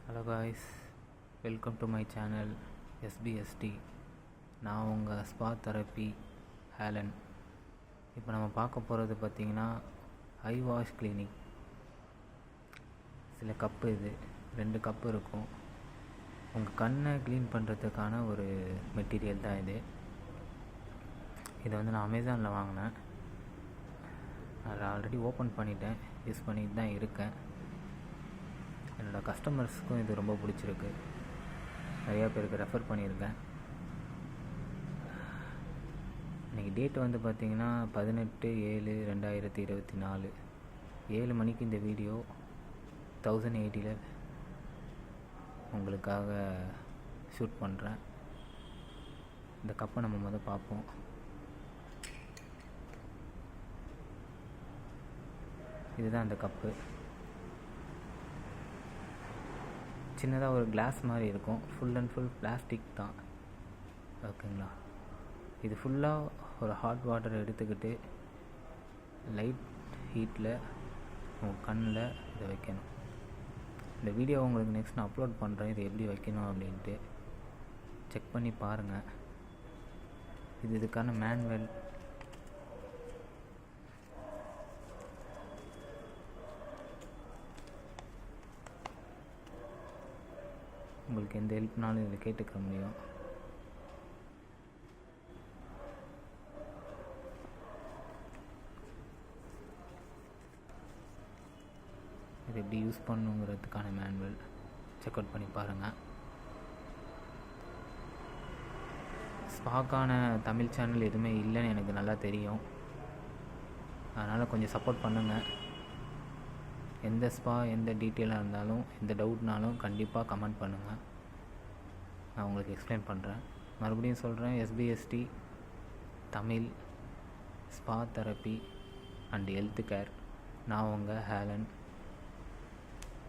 Hello guys, welcome to my channel SPST. நான் உங்கள் spa therapy Helen. இப்போ நம்ம பார்க்க போகிறது பார்த்திங்கன்னா ஐ வாஷ் கிளினிக். சில கப்பு, இது 2 கப்பு இருக்கும். உங்கள் கண்ணை க்ளீன் பண்ணுறதுக்கான ஒரு மெட்டீரியல் தான் இது. இதை நான் அமேசானில் வாங்கினேன். அதை ஆல்ரெடி ஓப்பன் பண்ணிட்டேன், யூஸ் பண்ணிட்டு தான் இருக்கேன். என்னோடய கஸ்டமர்ஸுக்கும் இது ரொம்ப பிடிச்சிருக்கு. நிறையா பேருக்கு ரெஃபர் பண்ணியிருக்கேன். இன்றைக்கி டேட்டு பார்த்திங்கன்னா 18/7/2024 7 மணிக்கு இந்த வீடியோ 1080 உங்களுக்காக ஷூட் பண்ணுறேன். இந்த கப்பை நம்ம பார்ப்போம். இதுதான் அந்த கப்பு. சின்னதாக ஒரு கிளாஸ் மாதிரி இருக்கும். ஃபுல் அண்ட் ஃபுல் பிளாஸ்டிக் தான், ஓகேங்களா. இது ஃபுல்லாக ஒரு ஹாட் வாட்டர் எடுத்துக்கிட்டு லைட் ஹீட்டில் உங்கள் கண்ணில் இதை வைக்கணும். இந்த வீடியோ உங்களுக்கு நெக்ஸ்ட் நான் அப்லோட் பண்ணுறேன், இதை எப்படி வைக்கணும் அப்படின்ட்டு செக் பண்ணி பாருங்கள். இதுக்கான மேனுவல். உங்களுக்கு எந்த ஹெல்ப்னாலும் இதில் கேட்டுக்க முடியும். இது எப்படி யூஸ் பண்ணுங்கிறதுக்கான மேனுவல் செக் அவுட் பண்ணி பாருங்கள். ஸ்பாக்கான தமிழ் சேனல் எதுவுமே இல்லைன்னு எனக்கு நல்லா தெரியும். அதனால் கொஞ்சம் சப்போர்ட் பண்ணுங்கள். எந்த ஸ்பா, எந்த டீட்டெயிலாக இருந்தாலும், எந்த டவுட்னாலும் கண்டிப்பாக கமெண்ட் பண்ணுங்கள். நான் உங்களுக்கு எக்ஸ்பிளைன் பண்ணுறேன். மறுபடியும் சொல்கிறேன், SPST Tamil spa therapy and health care. நான் உங்கள் ஹேலன்.